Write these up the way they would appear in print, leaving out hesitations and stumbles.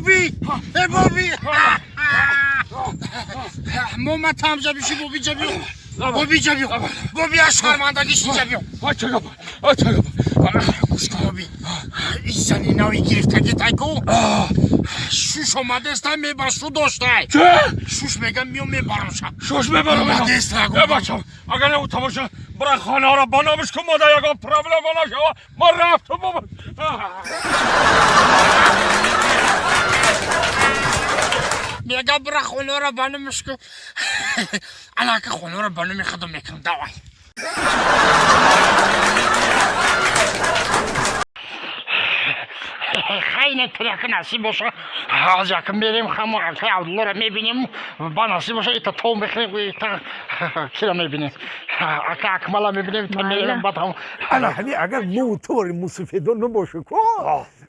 بوبی بوبی محمد همزه بیشی بوبی جبیو بوبی از شرمندگیش جبیو گوش کن بوبی این زنی نوی گرفتگی تایکو شوش اومده است میبر شو داشته چه؟ شوش میگم میام میبرمشم شوش میبرم اومده است بچم اگر نمو باشه برای خانه ها را بنامش کن ماده یکا پرابلم نشه ما رفتم بابا میگم برای خانه را بنامش کن انا که خانه را بنامی خودم میکنم دوای خیلی تریک نصیب باشه از یکم میریم خمو که عبدالله را میبینیم با نصیب باشه ایتا توم بخیریم ایتا کی را میبینیم اکا اکمالا میبینیم ایتا میریم با توم همین اگر موتور موسیفیدون نباشه که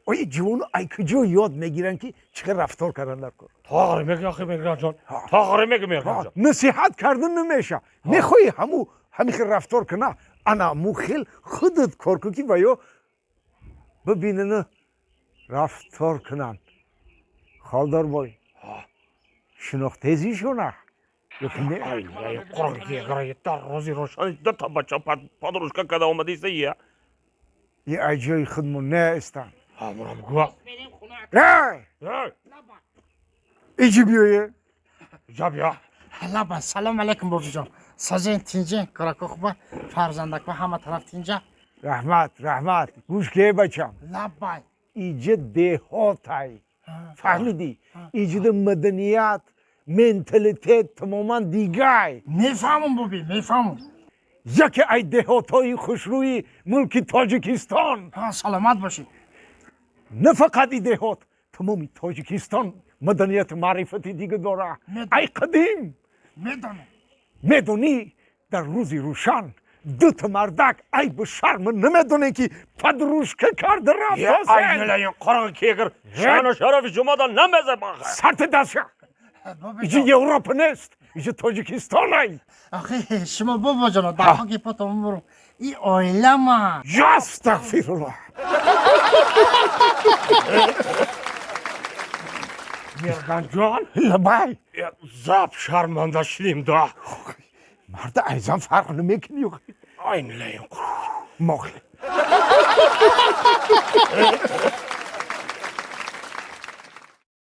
ای جون ای کجا یاد میگیرن که چه رفتار کردن در کار تاغری میگه آخی میگه جان تاغری میگه جان نصیحت کردن نمیشه میخوای همین رفتار کنه انا مخیل خودت کار کنی و یا ببینن رفتار کنن خالدار بای شناختیزی شونه ای قرآن که اگر در روزی روشن دو تا بچه پادروشکا کده اومدی سیه یه اجای خودمون نه استن مرا بگو ایجی بیایه جا بیا لبا سلام علیکم بابی جان سازین تینجه کاراکو خوبه فرزندک و همه طرف تینجه رحمت گوش که بچم لبا ایجاد دهاتای فهمیدی ایجاد مدنیت منتالیته تماما دیگه میفهمم بابی میفهمم یکی ای دهاتای خوشروی ملک تاجیکستان سلامت باشی نه فقط ای دهات تمامی تاجیکستان مدنیت معرفتی دیگه داره ای قدیم میدونی در روزی روشن دو تا مردک ای به شرم نمیدونه که پدروشکه کرده رفت ای نلایی قرآن که اگر شان و شرف شما دا نمیزه باخه سرت دست ایجا یوروپ نیست ایجا تاجیکستان ای آخه شما بابا جانا در حقی پاتم برو ای آیله ما یا استغفرالله میرگن جان لبای زب شرمنده شدیم دا مرد ایزان فرق نمیکنی ای نلایی مخلی